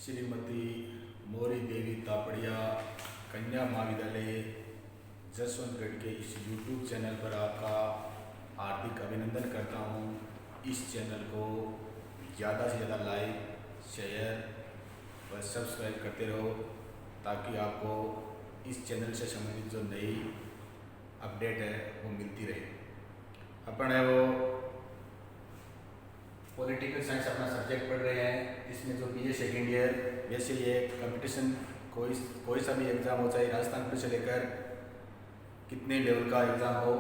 श्रीमती मोरी देवी तापड़िया कन्या महाविद्यालय जसवंतगढ़ के इस YouTube चैनल पर आपका हार्दिक अभिनंदन करता हूँ। इस चैनल को ज़्यादा से ज़्यादा लाइक, शेयर व सब्सक्राइब करते रहो ताकि आपको इस चैनल से संबंधित जो नई अपडेट है वो मिलती रहे। अपन है वो पॉलिटिकल साइंस अपना सब्जेक्ट पढ़ रहे हैं। इसमें जो BA सेकेंड ईयर, वैसे ये कंपटीशन कोई सा भी एग्ज़ाम हो, चाहे राजस्थान पुलिस से लेकर कितने लेवल का एग्ज़ाम हो,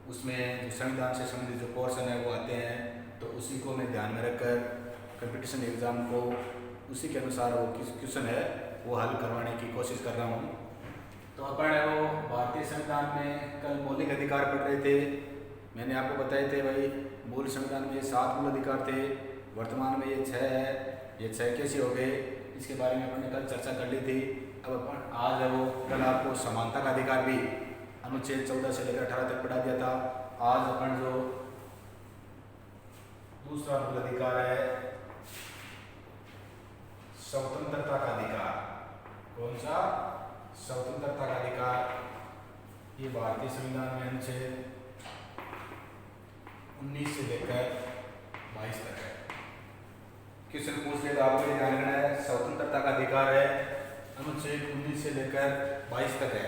उसमें जो संविधान से संबंधित जो पोर्शन है वो आते हैं। तो उसी को मैं ध्यान में रखकर कंपटीशन एग्ज़ाम को उसी के अनुसार वो क्वेश्चन है वो हल करवाने की कोशिश कर रहा हूँ। तो अपन है वो भारतीय संविधान में कल मौलिक अधिकार पढ़ रहे थे। मैंने आपको बताए थे भाई मूल संविधान में 7 मूल अधिकार थे, वर्तमान में ये 6 है। ये 6 कैसे हो गए, इसके बारे में अपन ने कल चर्चा कर ली थी। अब अपन आज है वो कल आपको समानता का अधिकार भी अनुच्छेद 14 से लेकर 18 तक पढ़ा दिया था। आज अपन जो दूसरा मूल अधिकार है स्वतंत्रता का अधिकार। कौन सा? स्वतंत्रता का अधिकार। ये भारतीय संविधान में अनुच्छेद 19 से लेकर 22 तक है। क्वेश्चन पूछ ले तो आपको ये ध्यान रखना है, स्वतंत्रता का अधिकार है अनुच्छेद 19 से लेकर 22 तक है।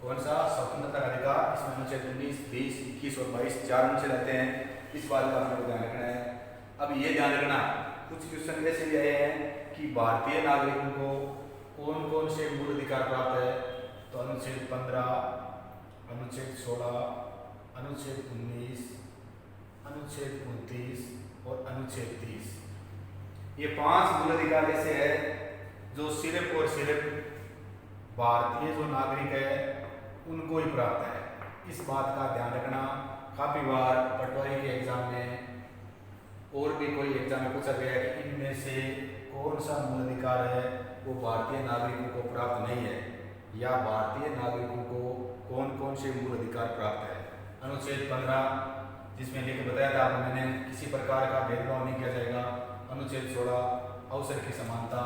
कौन सा? स्वतंत्रता का अधिकार। इसमें अनुच्छेद 19, 20, 21 और 22 4 अनुच्छेद रहते हैं। इस बात का आपको ध्यान रखना है। अब ये ध्यान रखना, कुछ क्वेश्चन ऐसे भी आए हैं कि भारतीय नागरिकों को कौन कौन से मूल अधिकार प्राप्त है। तो अनुच्छेद 15, अनुच्छेद 16, अनुच्छेद 19, अनुच्छेद 29 और अनुच्छेद 30। ये 5 मूल अधिकार ऐसे है जो सिर्फ और सिर्फ भारतीय जो नागरिक है उनको ही प्राप्त है। इस बात का ध्यान रखना। काफी बार पटवारी के एग्जाम में और भी कोई एग्जाम में पूछा गया है कि इनमें से कौन सा मूल अधिकार है वो भारतीय नागरिकों को प्राप्त नहीं है, या भारतीय नागरिकों को कौन कौन से मूल अधिकार प्राप्त है। अनुच्छेद 15 जिसमें लेकर बताया था आपको मैंने, किसी प्रकार का भेदभाव नहीं किया जाएगा। अनुच्छेद 16 अवसर की समानता।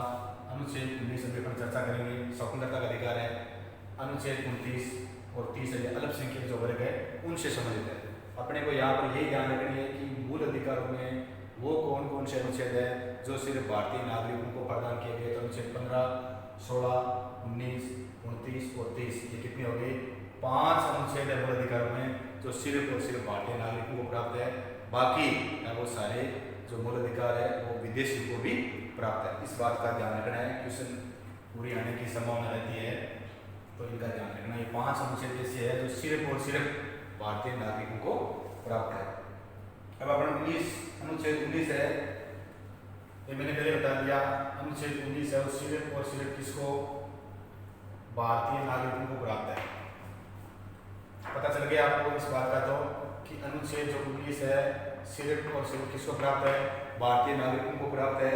अनुच्छेद 19 अभी अपन चर्चा करेंगे, स्वतंत्रता का अधिकार है। अनुच्छेद 29 और 30 अल्पसंख्यक जो वर्ग है उनसे संबंधित है। अपने को यहाँ पर यही ध्यान रखनी है कि मूल अधिकारों में वो कौन कौन से अनुच्छेद है जो सिर्फ भारतीय नागरिकों को प्रदान किए गए। तो अनुच्छेद 15, 16, 19, 29 और 30 ये कितने हो गए? 5 अनुच्छेद है मूल अधिकारों में जो सिर्फ और सिर्फ भारतीय नागरिकों को प्राप्त है। बाकी वो सारे जो मूल अधिकार है वो विदेशी को भी प्राप्त है। इस बात का ध्यान रखना है। क्वेश्चन पूरी आने की संभावना रहती है तो इनका ध्यान रखना। ये 5 अनुच्छेद ऐसे है जो सिर्फ और सिर्फ भारतीय नागरिकों को प्राप्त है। अब अपन 19 अनुच्छेद 19 है, ये मैंने पहले बता दिया। अनुच्छेद 19 है वो सिर्फ और सिर्फ किसको? भारतीय नागरिकों को प्राप्त है। पता चल गया आपको इस बात का तो कि अनुच्छेद जो 19 है सिर्फ और सिर्फ किसको प्राप्त है? भारतीय नागरिकों को प्राप्त है।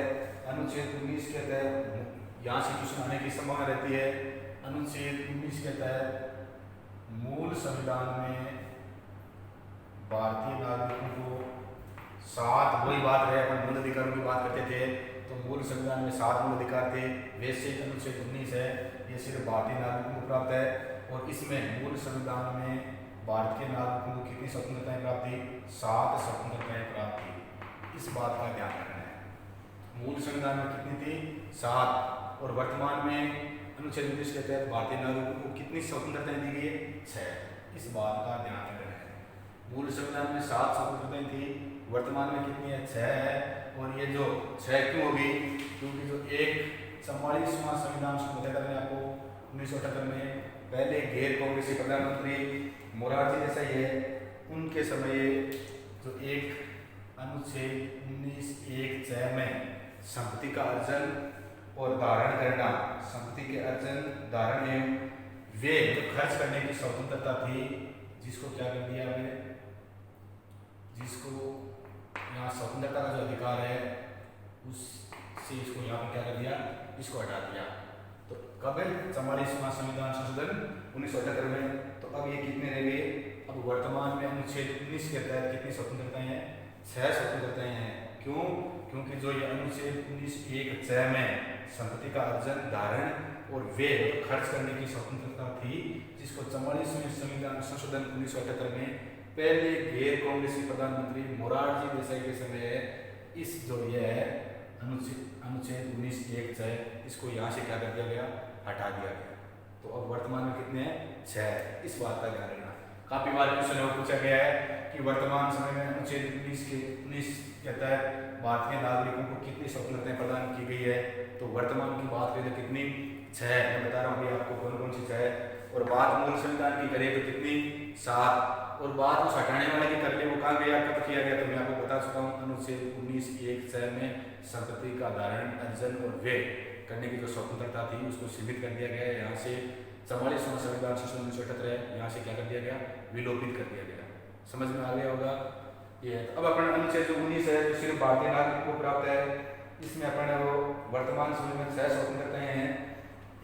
अनुच्छेद 19 के तहत यहाँ से क्वेश्चन आने की संभावना रहती है। अनुच्छेद 19 के तहत मूल संविधान में भारतीय नागरिकों को 7, वही बात रहे अपन मूल अधिकारों की बात करते थे तो मूल संविधान में 7 मूल अधिकार थे। वैसे अनुच्छेद 19 है ये सिर्फ भारतीय नागरिकों को प्राप्त है। और इसमें मूल संविधान में भारतीय नागरिकों को कितनी स्वतंत्रताएं प्राप्त थी? 7 स्वतंत्रताएं प्राप्त थी। इस बात का ध्यान रखना है। मूल संविधान में कितनी थी? 7। और वर्तमान में अनुच्छेद 19 के तहत भारतीय नागरिकों को कितनी स्वतंत्रताएं दी गई है? 6। इस बात का ध्यान रखना है। मूल संविधान में 7 स्वतंत्रताएं थी, वर्तमान में कितनी है? 6 है। और ये जो 6 क्यों होगी? क्योंकि जो एक 44वां संविधान बताया था मैंने आपको 1978 में, पहले गैर कांग्रेसी प्रधानमंत्री मोरारजी देसाई है, उनके समय जो एक अनुच्छेद 19(1)(6) में संपत्ति का अर्जन और धारण करना, संपत्ति के अर्जन, धारण एवं वे खर्च करने की स्वतंत्रता थी, जिसको क्या कर दिया हमने? जिसको यहाँ स्वतंत्रता का जो अधिकार है उससे इसको यहाँ पर क्या कर दिया? इसको हटा दिया। तो कब है? 44वां संविधान संशोधन 1978 में। तो अब ये कितने रह गए? अब वर्तमान में अनुच्छेद 19 के तहत कितनी स्वतंत्रताएं हैं? 6 स्वतंत्रताएं हैं। क्यों? क्योंकि जो ये अनुच्छेद 19(1)(च) में संपत्ति का अर्जन, धारण और व्यय खर्च करने की स्वतंत्रता थी, जिसको 44वें संविधान संशोधन 1978 में पहले गैर कांग्रेसी प्रधानमंत्री मोरारजी देसाई के समय इस जो ये है अनुच्छेद 19(1)(च) इसको यहाँ से क्या कर दिया गया, हटा दिया गया। तो अब वर्तमान में कितने हैं? 6। इस बात का ध्यान रखना। काफी बार क्वेश्चन में पूछा गया है कि वर्तमान समय में अनुच्छेद 19 के तहत भारतीय नागरिकों को कितनी स्वतंत्रताएं प्रदान की गई है। तो वर्तमान की बात करें तो कितनी? 6। मैं बता रहा हूँ अभी आपको कौन कौन सी 6 है। और बात मूल संविधान की करें तो कितनी? 7। और बात उस हटाने वाले की कर ले वो कहाँ गया, कब किया गया? तो मैं आपको बता चुका हूँ अनुच्छेद 19(1)(च) में संपत्ति का धारण, अर्जन और व्यय करने की जो स्वतंत्रता थी उसको सीमित कर दिया गया है। यहाँ से 44वां संविधान संशोधन 1978 है, यहाँ से क्या कर दिया गया, विलोपित कर दिया गया। समझ में आ गया होगा ये। अब अपन अनुच्छेद जो 19 है जो सिर्फ भारतीय नागरिक को प्राप्त है, इसमें अपन वो वर्तमान समय में 6 स्वतंत्रताएं हैं।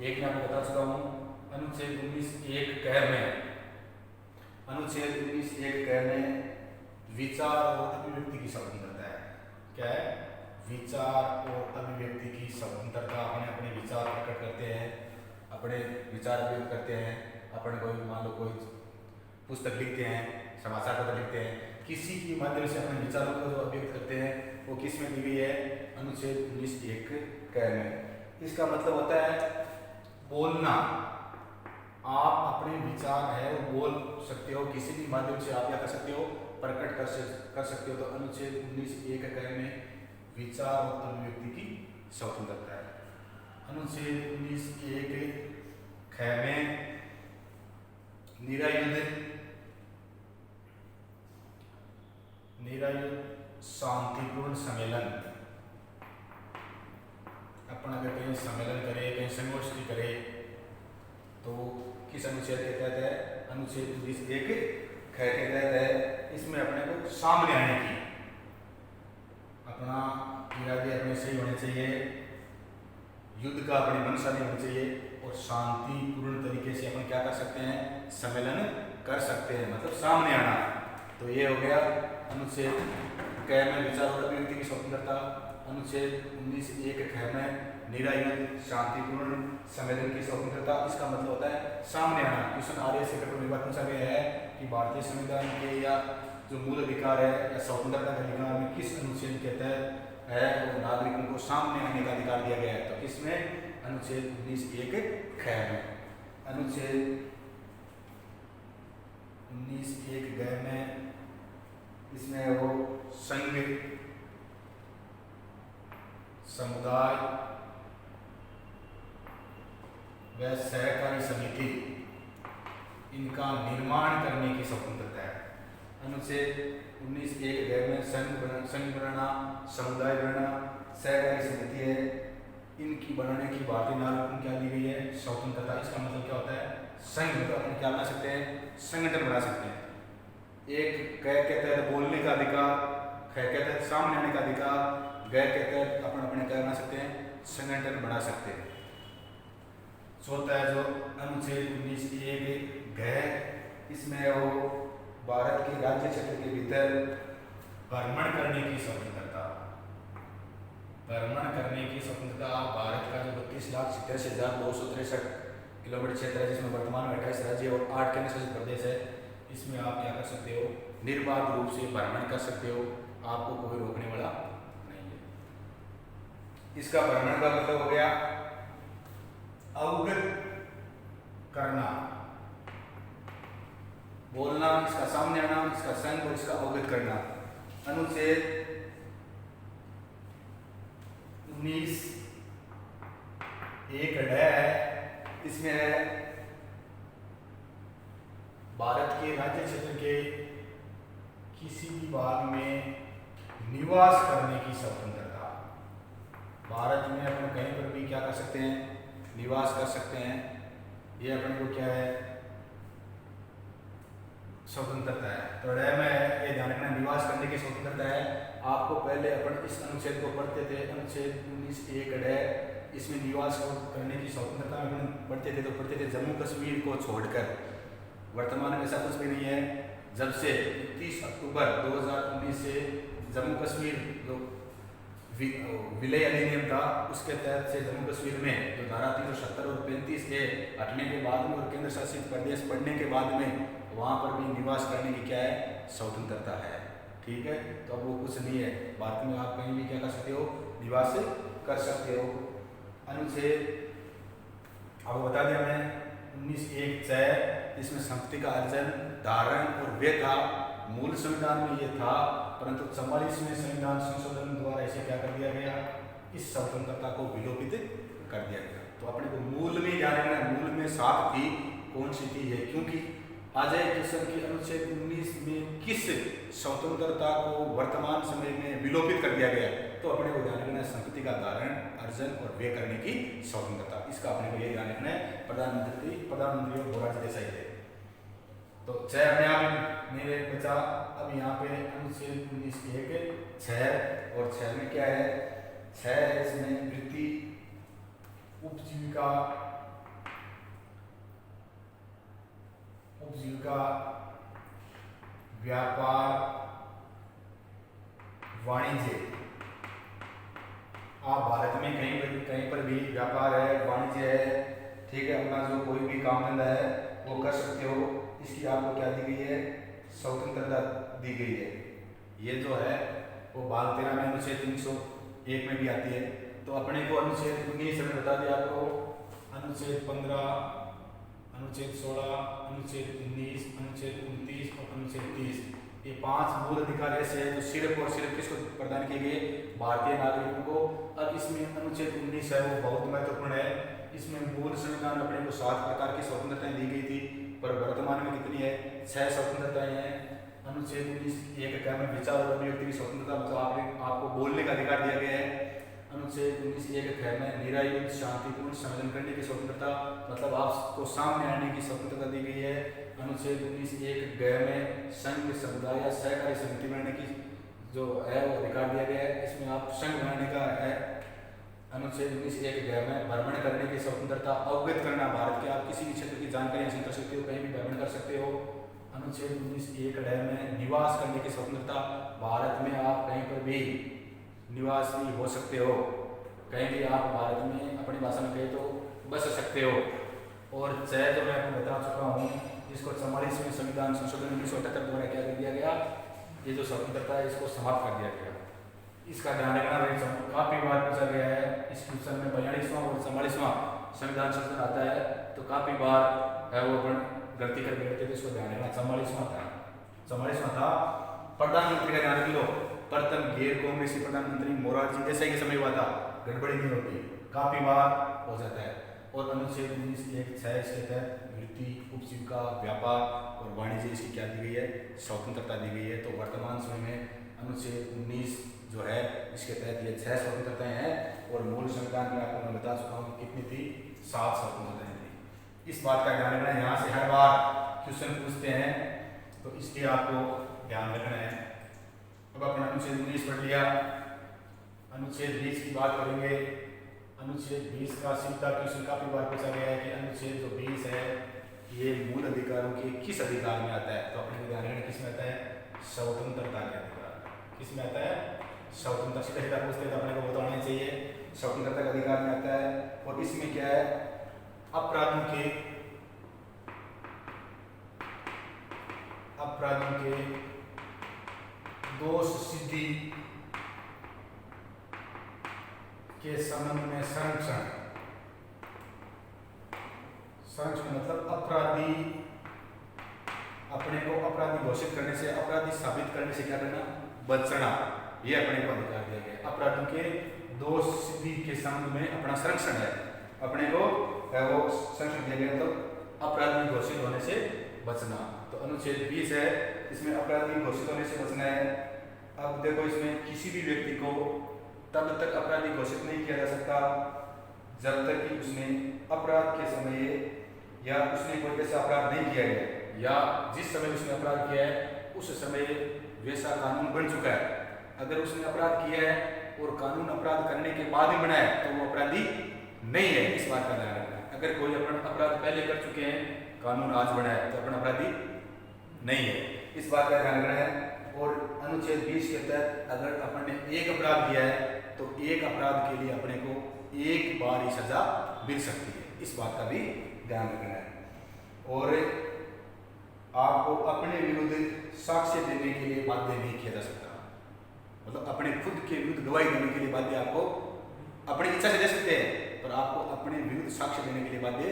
एक मैं आपको बता चुका हूँ अनुच्छेद 19(1)(क) में, अनुच्छेद 19(1)(क) में विचार और अभिव्यक्ति की स्वतंत्रता है। क्या है? विचार और अभिव्यक्ति की स्वतंत्रता। अपने अपने विचार प्रकट करते हैं, अपने विचार व्यक्त करते हैं। अपन कोई मान लो कोई पुस्तक लिखते हैं, समाचार पत्र लिखते हैं, किसी के माध्यम से अपने विचारों को जो अभिव्यक्त करते हैं वो किस में दी गई है? अनुच्छेद 19(1)(क) में। इसका मतलब होता है बोलना। आप अपने विचार है वो बोल सकते हो, किसी भी माध्यम से आप क्या कर सकते हो, प्रकट कर सकते हो। तो अनुच्छेद 19(1)(क) में विचार और अभिव्यक्ति की स्वतंत्रता है। अनुच्छेद 19(1)(ख) में निरायुध शांतिपूर्ण सम्मेलन। अपन अगर कहीं सम्मेलन करें, कहीं संगोष्ठी करें तो किस अनुच्छेद के तहत है? अनुच्छेद 19(1)(ख) के तहत है। इसमें अपने को सामने आने की, अपना इरादे अपने सही होने चाहिए, युद्ध का अपनी मंशा नहीं होनी चाहिए और शांतिपूर्ण तरीके से अपन क्या कर सकते हैं? सम्मेलन कर सकते हैं, मतलब सामने आना। तो ये हो गया अनुच्छेद क में विचार और अभिव्यक्ति की स्वतंत्रता, अनुच्छेद 19(1)(ख) में निरायुध शांतिपूर्ण सम्मेलन की स्वतंत्रता। इसका मतलब होता है सामने आना। क्वेश्चन आर्य से पेपर में पूछा गया है कि भारतीय संविधान के या जो मूल अधिकार है या स्वतंत्रता के अधिकार में किस अनुच्छेद के तहत है और नागरिकों को सामने आने का अधिकार दिया गया है। तो किसमें? अनुच्छेद 19(1)(ख) में। अनुच्छेद 19(1)(ग) में इसमें वो संघ, समुदाय व सहकारी समिति इनका निर्माण करने की स्वतंत्रता है। अनुच्छेद 19(1)(ग) में संघ बनाना, समुदाय बनाना, सहकारी समिति है, इनकी बनाने की भारतीय नागरिकों को क्या दी गई है? स्वतंत्रता। इसका मतलब क्या होता है? संघ मतलब अपन क्या बना सकते हैं? संगठन बना सकते हैं। एक क के तहत बोलने का अधिकार, ख के तहत सामने आने का अधिकार, ग के तहत अपन अपने क्या बना सकते हैं? संगठन बना सकते हैं। चौथा है जो अनुच्छेद 19(1)(ग), इसमें वो भारत के राज्य क्षेत्र के भीतर भ्रमण करने की स्वतंत्रता। भ्रमण करने की स्वतंत्रता। भारत का जो 32,87,263 किलोमीटर क्षेत्र है, जिसमें वर्तमान में 28 राज्य और 8 केंद्र शासित प्रदेश है, इसमें आप क्या कर सकते हो? निर्बाध रूप से भ्रमण कर सकते हो, आपको कोई रोकने वाला नहीं है। इसका भ्रमण का मतलब हो गया अवगत करना, बोलना, इसका सामने आना, इसका संग और इसका अवगत करना। अनुच्छेद 19(1)(ड) है, इसमें है भारत के राज्य क्षेत्र के किसी भी भाग में निवास करने की स्वतंत्रता। भारत में अपन कहीं पर भी क्या कर सकते हैं? निवास कर सकते हैं। ये अपन को क्या है? स्वतंत्रता है। तो ड में है, ये ध्यान रखना, निवास करने की स्वतंत्रता है। आपको पहले अपन इस अनुच्छेद को पढ़ते थे, अनुच्छेद 19(1)(ड), इसमें निवास करने की स्वतंत्रता में अपन पढ़ते थे। तो पढ़ते थे जम्मू कश्मीर को छोड़कर। वर्तमान में ऐसा कुछ भी नहीं है। जब से 30 अक्टूबर 2019 से जम्मू कश्मीर जो विलय अधिनियम था, उसके तहत से जम्मू कश्मीर में जो धारा 370 और 35 के हटने के बाद में और केंद्र शासित प्रदेश बनने के बाद में वहाँ पर भी निवास करने की क्या है, स्वतंत्रता है। ठीक है, तो अब वो कुछ नहीं है, भारत में आप कहीं भी क्या कर सकते हो, निवास कर सकते हो। अनुच्छेद अब बता दिया मैं 19(1)(6), इसमें संपत्ति का अर्जन, धारण और व्यय था। मूल संविधान में ये था, परंतु 44वें संविधान संशोधन द्वारा इसे क्या कर दिया गया, इस स्वतंत्रता को विलोपित कर दिया गया। तो अपने को मूल में ध्यान रखना है, मूल में 7 थी, कौन सी थी है, क्योंकि अजय किशन की अनुच्छेद 19 में किस स्वतंत्रता को वर्तमान समय में विलोपित कर दिया गया, तो अपने को ध्यान रखना है संपत्ति का धारण, अर्जन और व्यय करने की स्वतंत्रता। इसका अपने को ये ध्यान रखना है। प्रधानमंत्री और मोरारजी देसाई थे। तो 6 अपने आप मेरे बचा। अब यहाँ पे अनुच्छेद 19(1)(6) और 6 में क्या है, 6 है इसमें वृत्ति, उपजीविका, व्यापार, वाणिज्य। आप भारत में कहीं पर भी व्यापार है, वाणिज्य है, ठीक है, अपना जो कोई भी काम धंधा है वो कर सकते हो। इसकी आपको क्या दी गई है, स्वतंत्रता दी गई है। ये जो है वो भाग 13 में अनुच्छेद 301 में भी आती है। तो अपने को अनुच्छेद 19 में बता दिया आपको, अनुच्छेद 15, अनुच्छेद 16, अनुच्छेद 19, अनुच्छेद 29 और अनुच्छेद 30, ये 5 मूल अधिकार ऐसे हैं जो सिर्फ और सिर्फ किसको प्रदान किए गए, भारतीय नागरिकों को। अब इसमें अनुच्छेद 19 है वो बहुत महत्वपूर्ण है। इसमें मूल संविधान अपने को 7 प्रकार की स्वतंत्रताएं दी गई थी, पर वर्तमान में कितनी है, 6 स्वतंत्रताएं हैं। अनुच्छेद 19(1) में विचार और अभिव्यक्ति की स्वतंत्रता, मतलब आपको बोलने का अधिकार दिया गया है। अनुच्छेद 19(1) में निरायुध शांतिपूर्ण सम्मेलन करने की स्वतंत्रता, मतलब आपको सामने आने की स्वतंत्रता दी गई है। अनुच्छेद 19(1) में संघ, समुदाय या सहकारी समिति बनाने की जो है वो अधिकार दिया गया है, इसमें आप संघ बनाने का है। अनुच्छेद 19(1) में भ्रमण करने की स्वतंत्रता, अवगत करना भारत के आप किसी भी क्षेत्र की जानकारी हासिल कर सकते हो, कहीं भी भ्रमण कर सकते हो। अनुच्छेद 19(1) में निवास करने की स्वतंत्रता, भारत में आप कहीं पर भी निवासी हो सकते हो, कहीं भी आप भारत में अपनी भाषा में कहे तो बस सकते हो। और 6 जो मैं आपको बता चुका हूँ, इसको 44वें संविधान संशोधन 1978 द्वारा क्या कर दिया गया, ये जो स्वतंत्रता है इसको समाप्त कर दिया गया। इसका ध्यान रखना भाई, काफी बार पूछा गया है इस क्वेश्चन में। 42वां और 44वां संविधान संशोधन आता है तो काफी बार है वो अपन गलती कर बैठते थे, इसको ध्यान रखना। 44वां था प्रधानमंत्री का ध्यान रख लो, प्रथम गैर कांग्रेसी प्रधानमंत्री मोरारजी देसाई के समय हुआ था, गड़बड़ी नहीं होती, काफी बार हो जाता है। और अनुच्छेद 19(1)(6) इसके तहत वृत्ति, उपजीविका, व्यापार और वाणिज्य इसकी क्या दी गई है, स्वतंत्रता दी गई है। तो वर्तमान समय में अनुच्छेद 19 जो है इसके तहत ये 6 स्वतंत्रताएं हैं, और मूल संविधान में आपको मैं बता चुका हूँ कितनी थी, 7 स्वतंत्रताएं थी। इस बात का ध्यान रखना है, यहाँ से हर बार क्वेश्चन पूछते हैं तो इसलिए आपको ध्यान रखना है। अब अपना अनुच्छेद 19 पढ़ लिया, अनुच्छेद 20 की बात करेंगे। अनुच्छेद 20 का सीधा क्वेश्चन काफी बार पूछा गया है कि अनुच्छेद जो 20 है ये मूल अधिकारों के किस अधिकार में आता है, तो अपने ध्यान रखना किस में आता है, स्वतंत्रता के अधिकार। किस में आता है, स्वतंत्रता। सीधा पूछते हैं तो अपने को बताना चाहिए स्वतंत्रता के अधिकार में आता है। और इसमें क्या है, अपराधों के दोष सिद्धि के संबंध में संरक्षण मतलब अपराधी, अपने को अपराधी घोषित करने से, अपराधी साबित करने से क्या करना, बचना, ये अपने को अधिकार दिया गया। अपराधों के दोष सिद्धि के संबंध में अपना संरक्षण है, अपने को वो संरक्षण दिया गया, तो अपराधी घोषित होने से बचना। तो अनुच्छेद 20 है, इसमें अपराधी घोषित होने से बचना है। अब देखो इसमें किसी भी व्यक्ति को तब तक अपराधी घोषित नहीं किया जा सकता जब तक कि उसने अपराध के समय या उसने कोई ऐसा अपराध नहीं किया है, या जिस समय उसने अपराध किया है उस समय वैसा कानून बन चुका है। अगर उसने अपराध किया है और कानून अपराध करने के बाद ही बना है तो वो अपराधी नहीं है, इस बात का ध्यान रखना। अगर कोई अपन अपराध पहले कर चुके हैं, कानून आज बना है, तो अपन अपराधी नहीं है, इस बात का ध्यान रखना है। और अनुच्छेद 20 के तहत अगर अपन ने एक अपराध किया है तो एक अपराध के लिए अपने को एक बार ही सजा मिल सकती है, इस बात का भी ध्यान रखना है। और आपको अपने विरुद्ध साक्ष्य देने के लिए बाध्य नहीं किया जा सकता, मतलब अपने खुद के विरुद्ध गवाही देने के लिए बाध्य आपको अपनी इच्छा से दे सकते हैं, पर आपको अपने विरुद्ध साक्ष्य देने के लिए बाध्य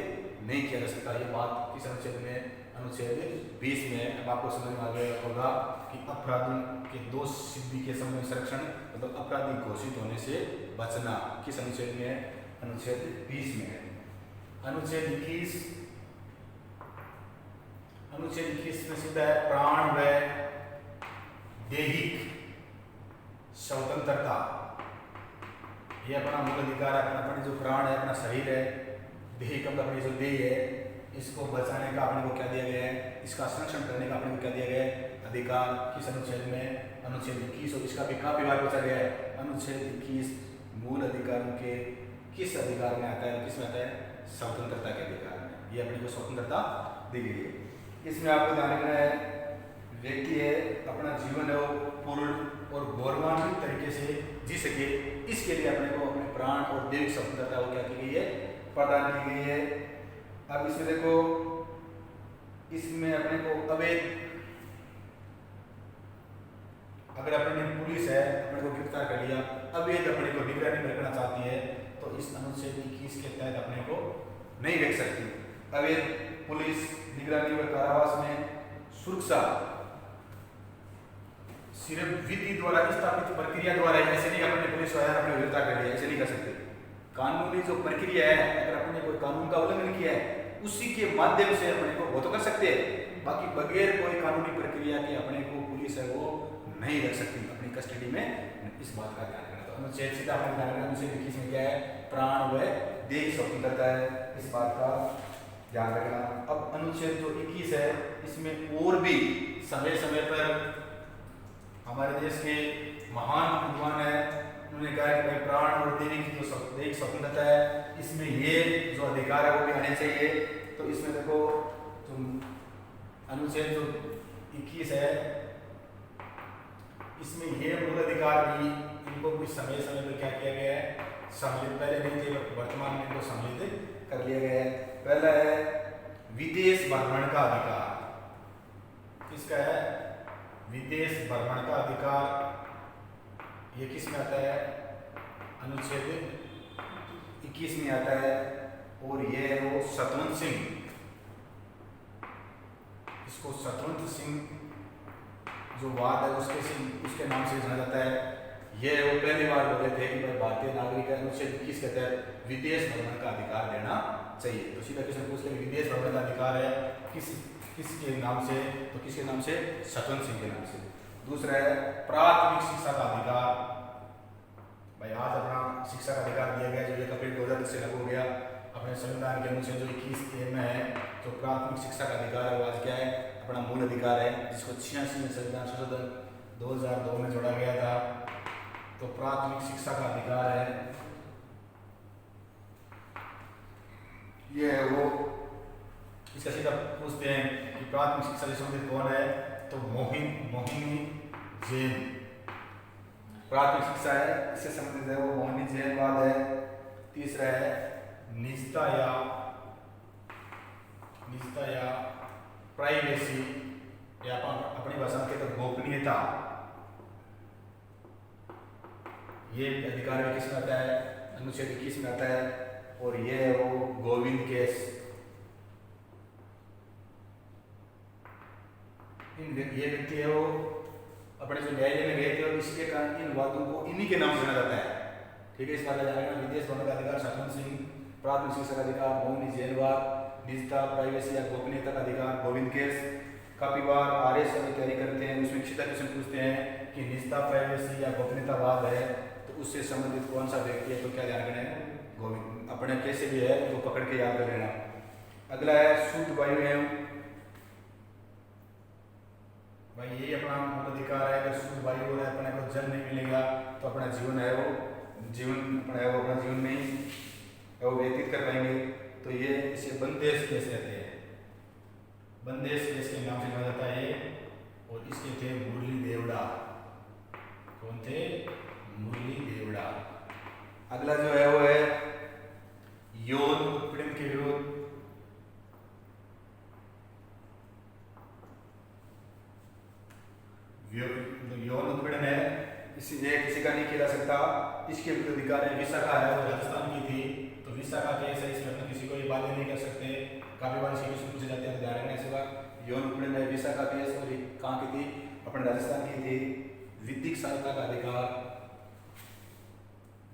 नहीं किया जा सकता। ये बात किस अनुच्छेद में, अनुच्छेद 20 में। अब आपको समझ में आ गया होगा कि अपराधी के दोष सिद्धि के समय संरक्षण, मतलब अपराधी घोषित होने से बचना किस अनुच्छेद में है, अनुच्छेद 20 में है। अनुच्छेद 21, अनुच्छेद 21 में सीधा है प्राण व दैहिक स्वतंत्रता। ये अपना मूल अधिकार है, अपना जो प्राण है, अपना शरीर है, दैहिक अपनी जो देह है, इसको बचाने का अपने को क्या दिया गया है, इसका संरक्षण करने का अपने को क्या दिया गया है, अधिकार किस अनुच्छेद में, अनुच्छेद 21। और इसका भी काफी बार पूछा गया है, अनुच्छेद 21 मूल अधिकारों के किस अधिकार में आता है, किस में आता है, स्वतंत्रता के अधिकार में। ये अपनी को स्वतंत्रता दी गई है। इसमें आपको ध्यान रखना है, व्यक्ति है अपना जीवन है वो पूर्ण और गौरवान्वित तरीके से जी सके, इसके लिए अपने को अपने प्राण और दैहिक स्वतंत्रता को क्या की गई है, प्रदान की गई है। अब इसमें देखो, इसमें अपने को अवैध, अगर अपने पुलिस है अपने को गिरफ्तार कर लिया, अवैध अपने को निगरानी में रखना चाहती है, तो इस अनुच्छेद 21 के तहत अपने को नहीं रख सकती। अवैध पुलिस निगरानी व कारावास में सुरक्षा सिर्फ विधि द्वारा स्थापित प्रक्रिया द्वारा, ऐसे नहीं अपने पुलिस वाले अपने गिरफ्तार कर लिया, ऐसे नहीं कर सकते। कानूनी जो प्रक्रिया है, अगर अपने कोई कानून का उल्लंघन किया है, उसी के माध्यम से अपने को वो तो कर सकते हैं, बाकी बगैर कोई कानूनी प्रक्रिया के अपने को पुलिस है वो नहीं रख सकती अपनी कस्टडी में। इस बात का ध्यान रखना। तो अनुच्छेद सीधा अपने ध्यान रखना, अनुच्छेद 21 में क्या है, प्राण व दैहिक स्वतंत्रता है, इस बात का ध्यान रखना। अब अनुच्छेद जो 21 है, इसमें और भी समय समय पर हमारे देश के महान विद्वान है, उन्होंने कहा कि भाई प्राण और दैहिक जो दैहिक स्वतंत्रता है, इसमें ये जो अधिकार है वो भी आने चाहिए। तो इसमें देखो जो अनुच्छेद जो 21 है, इसमें ये मूल अधिकार भी, इनको कुछ समय समय पर क्या किया गया है, सम्मिलित, पहले नहीं थे वर्तमान में इनको सम्मिलित कर लिया गया है। पहला है विदेश भ्रमण का अधिकार, किसका है, विदेश भ्रमण का अधिकार। ये किस में आता है, अनुच्छेद 21 में आता है, और ये है वो सतवंत सिंह, इसको सतवंत सिंह जो वाद है उसके नाम से जाना जाता है। ये वो पहली बार बोले थे कि भाई भारतीय नागरिक अनुच्छेद 21 के तहत विदेश भ्रमण का अधिकार देना चाहिए। तो सीधा क्वेश्चन पूछ ले, विदेश भ्रमण का अधिकार है किसके नाम से, तो किसके नाम से, सतवंत सिंह के नाम से। दूसरा है प्राथमिक शिक्षा का अधिकार। भाई आज अपना शिक्षा का अधिकार दिया गया, जो 1 अप्रैल 2010 से लागू हो गया अपने संविधान के अनुच्छेद जो 21 में है, तो प्राथमिक शिक्षा का अधिकार है वो आज क्या है, अपना मूल अधिकार है, जिसको 86 में संविधान संशोधन 2002 में जोड़ा गया था। तो प्राथमिक शिक्षा का अधिकार है, ये है वो। इसका सीधा पूछते हैं कि प्राथमिक शिक्षा से संबंधित कौन है, तो मोहिनी जैन प्राथमिक शिक्षा है, इससे संबंधित है वो मोहिनी जैन वाद है। तीसरा है निजता या प्राइवेसी, या अपनी भाषा में कहते हैं गोपनीयता। ये अधिकार भी किस में आता है, अनुच्छेद 21 में आता है। और ये है वो गोविंद केस, ये व्यक्ति है वो अपने जो न्यायालय में गए थे, और इसके कारण इन वादों को इन्हीं के नाम से जाना जाता है। ठीक है, इस बात का ध्यान रखना। विदेश भ्रमण का अधिकार सतवंत सिंह, प्राथमिक शिक्षा का अधिकार मोहिनी जैन वाद, निजता, प्राइवेसी या गोपनीयता का अधिकार गोविंद केस। काफी बार आरएस की तैयारी करते हैं, उसमें सीधा क्वेश्चन पूछते हैं कि निजता, प्राइवेसी या गोपनीयता वाद है, तो उससे संबंधित कौन सा व्यक्ति है, तो क्या ध्यान रखना है, गोविंद। अपने कैसे भी है वो पकड़ के याद कर लेना। अगला है शुद्ध वायु एवं, भाई ये अपना अधिकार है, अगर शुद्ध वायु हो रहा है, अपने को जल नहीं मिलेगा तो अपना जीवन है वो अपना जीवन में ही वो व्यतीत कर पाएंगे। तो ये इसे बंदेश केस कहते हैं, बंदेश केस के नाम से जाना जाता है। और इसके थे मुरली देवड़ा, कौन थे, मुरली देवड़ा। अगला जो है वो है यौन उत्पीड़न के विरुद्ध। यौन उत्पीड़न है, किसी का नहीं किया जा सकता, इसके विरुद्ध अधिकार है। विशाखा है वो राजस्थान की थी, तो विशाखा केस है, इसमें अपने किसी को ये बातें नहीं कर सकते, काफी बार इसके पूछे जाते हैं, तो ध्यान रखना इस बार। यौन उत्पीड़न है विशाखा केस, और कहाँ की थी, अपने राजस्थान की थी। विधिक सहायता का अधिकार,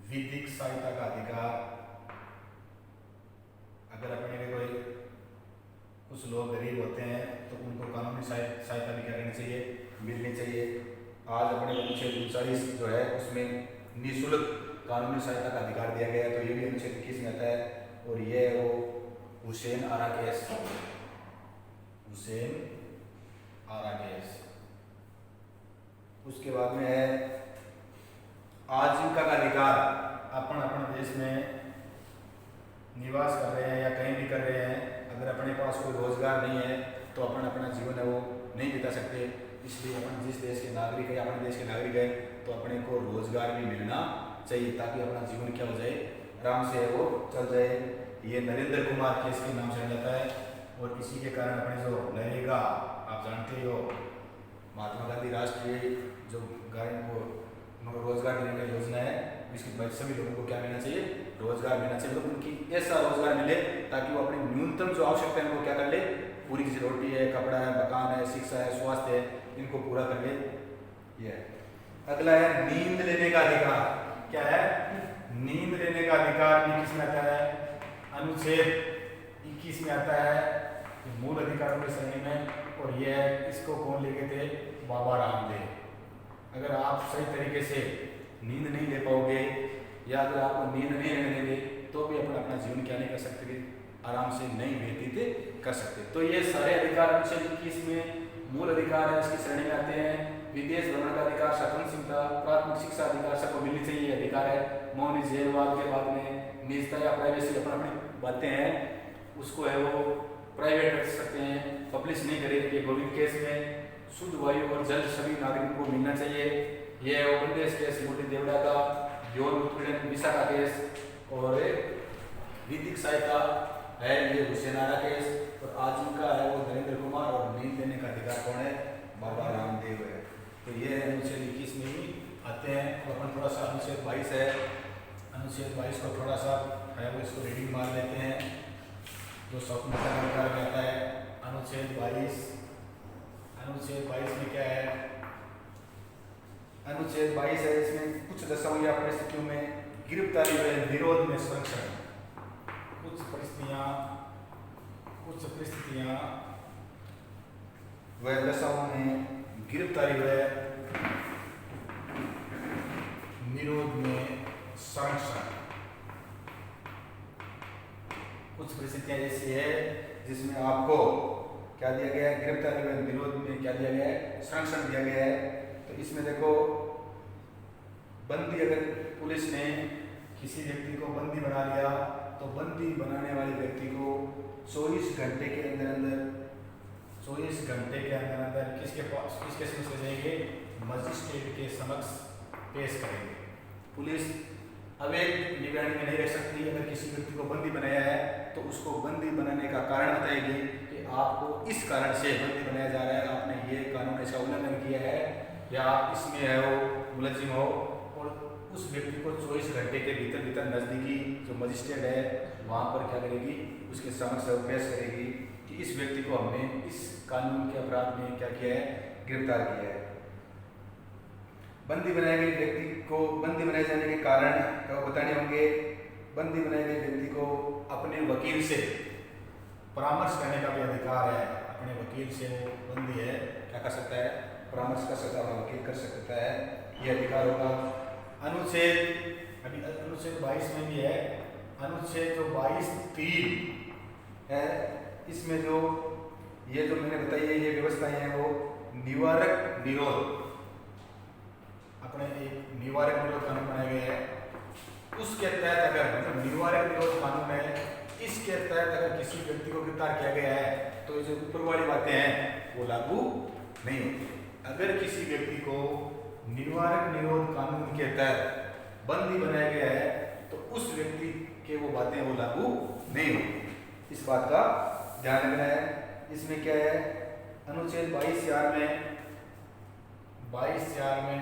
विधिक सहायता का अधिकार, अगर अपने के कोई कुछ लोग गरीब होते हैं तो उनको कानूनी सहायता भी क्या करनी चाहिए, मिलनी चाहिए। आज अपने अनुच्छेद 39 जो है उसमें निःशुल्क कानूनी सहायता का अधिकार दिया गया है, तो ये भी अनुच्छेद 21 में आता है। और ये है वो हुसैन आरा केस, हुसैन आरा केस। उसके बाद में है आजीविका का अधिकार। अपन अपने देश में निवास कर रहे हैं या कहीं भी कर रहे हैं, अगर अपने पास कोई रोजगार नहीं है तो अपन अपना जीवन है वो नहीं बिता सकते। इसलिए अपन जिस देश के नागरिक है, अपने देश के नागरिक है, तो अपने को रोजगार भी मिलना चाहिए, ताकि अपना जीवन क्या हो जाए, आराम से वो चल जाए। ये नरेंद्र कुमार केस के नाम से जाता है। और इसी के कारण अपने जो नरेगा, आप जानते हो महात्मा गांधी राष्ट्रीय जो रोजगार देने की योजना है, इसकी सभी लोगों को क्या मिलना चाहिए, रोजगार मिलना चाहिए। मतलब उनकी ऐसा रोजगार मिले ताकि वो अपनी न्यूनतम जो आवश्यकता है वो क्या कर ले, पूरी, जैसे रोटी है, कपड़ा है, मकान है, शिक्षा है, स्वास्थ्य है, इनको पूरा कर ले। ये अगला है नींद लेने का अधिकार। क्या है, नींद लेने का अधिकार भी किसमें आता है, अनुच्छेद 21 में आता है, मूल अधिकारों की श्रेणी में। और यह इसको कौन ले गए थे, बाबा रामदेव। अगर आप सही तरीके से नींद नहीं ले पाओगे या अगर आपको नींद नहीं लेने देंगे तो भी अपन अपना जीवन क्या नहीं कर सकते, आराम से नहीं व्यतीत कर सकते। तो ये सारे अधिकार अनुच्छेद 21 में मूल अधिकार है, इसकी श्रेणी में आते हैं। विदेश भ्रमण का अधिकार, स्वतंत्रता, प्राथमिक शिक्षा अधिकार सबको मिलनी चाहिए, अधिकार है। मौनी जेलवाद के बाद में निजता या प्राइवेसी, अपन अपनी बातें हैं उसको है वो प्राइवेट रख सकते हैं, पब्लिश नहीं करेंगे। गोविंद केस में शुद्ध वायु और जल सभी नागरिकों को मिलना चाहिए। यह उपदेश केस मुरली देवड़ा का, यौन उत्पीड़न विशाखा केस, और विधिक सहायता है ये हुसैन आरा केस, और आजीविका है वो नरेंद्र कुमार, और नींद लेने का अधिकार कौन है, बाबा रामदेव है। तो ये अनुच्छेद 21 में ही आते हैं। तो अपन थोड़ा सा अनुच्छेद 22 है, अनुच्छेद 22 को थोड़ा सा है वो इसको रीडिंग मार लेते हैं, जो स्वतंत्रता का अधिकार में आता है। अनुच्छेद 22, अनुच्छेद 22 में क्या है, अनुच्छेद 22 है, इसमें कुछ दशाओं या परिस्थितियों में गिरफ्तारी व विरोध में संरक्षण। कुछ परिस्थितियां व दशाओं में गिरफ्तारी व निरोध में संरक्षण। कुछ परिस्थितियां ऐसी है जिसमें आपको क्या दिया गया है, गिरफ्तारी व निरोध में क्या दिया गया है, संरक्षण दिया गया है। तो इसमें देखो, बंदी, अगर पुलिस ने किसी व्यक्ति को बंदी बना लिया तो बंदी बनाने वाले व्यक्ति को 24 घंटे के अंदर 24 घंटे के अंदर किसके समक्ष ले जाएंगे, मजिस्ट्रेट के समक्ष पेश करेंगे। पुलिस अवैध निगरानी में नहीं रह सकती। अगर किसी व्यक्ति को बंदी बनाया है तो उसको बंदी बनाने का कारण बताएगी कि आपको इस कारण से बंदी बनाया जा रहा है, आपने ये कानून ऐसा उल्लंघन किया है या आप इसमें है वो मुलजिम हो। और उस व्यक्ति को 24 घंटे के भीतर नज़दीकी जो मजिस्ट्रेट है वहाँ पर क्या करेगी, उसके समक्ष पेश करेगी कि इस व्यक्ति को हमने इस कानून के अपराध में क्या किया है, गिरफ्तार किया है। बंदी बनाए गए व्यक्ति को बंदी बनाए जाने के कारण बताने होंगे। बंदी बनाए गए व्यक्ति को अपने वकील से परामर्श करने का भी अधिकार है। अपने वकील से वो बंदी है क्या कर सकता है, परामर्श कर सकता है, वकील कर सकता है, ये अधिकार होगा। अनुच्छेद 22 में भी है, अनुच्छेद जो 22(3) है, इसमें जो ये जो मैंने बताई है ये व्यवस्थाएं हैं वो निवारक निरोध, अपने एक निवारक निरोध कानून बनाया गया है। उसके तहत अगर मतलब निवारक निरोध कानून है, इसके तहत अगर किसी व्यक्ति को गिरफ्तार किया गया है तो ये जो ऊपर वाली बातें हैं वो लागू नहीं होती। अगर किसी व्यक्ति को निवारक निरोध कानून के तहत बंदी बनाया गया है उस व्यक्ति के वो बातें वो लागू नहीं होती। इस बात का ध्यान रखना है। इसमें क्या है, अनुच्छेद 22 में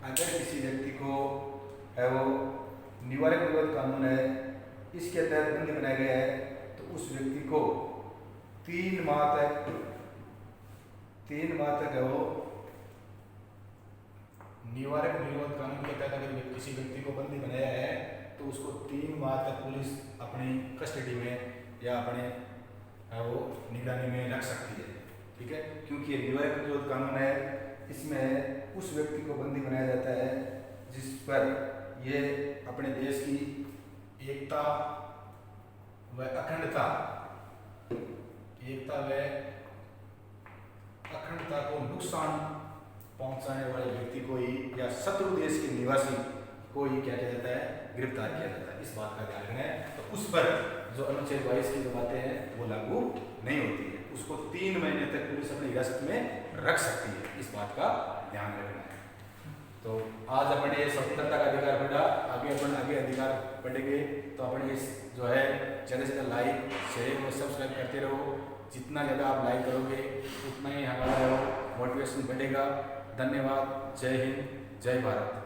अगर किसी व्यक्ति को है वो निवारक विरोध कानून है, इसके तहत बंदी बनाया गया है, तो उस व्यक्ति को 3 माह तक है वो निवारक विरोध कानून के तहत अगर किसी व्यक्ति को बंदी बनाया है तो उसको 3 माह तक पुलिस अपनी कस्टडी में या अपने वो निगरानी में रख सकती है। ठीक है, क्योंकि ये निवारक विरोध कानून है, इसमें उस व्यक्ति को बंदी बनाया जाता है जिस पर ये अपने देश की एकता व अखंडता को नुकसान पहुंचाने वाले व्यक्ति को ही या शत्रु देश के निवासी को ही क्या किया जाता है, गिरफ्तार किया जाता है। इस बात का ध्यान रखना है। तो उस पर जो अनुच्छेद 22 की जो बातें हैं वो लागू नहीं होती है, उसको 3 महीने तक पुलिस अपनी हिरासत में रख सकती है। इस बात का ध्यान रखना है। तो आज अपन ये स्वतंत्रता का अधिकार पढ़ा, आगे अधिकार पढ़ेंगे। तो अपन इस जो है ज़्यादा से ज़्यादा लाइक शेयर और सब्सक्राइब करते रहो। जितना ज़्यादा आप लाइक करोगे उतना ही हमारा मोटिवेशन बढ़ेगा। धन्यवाद। जय हिंद, जय भारत।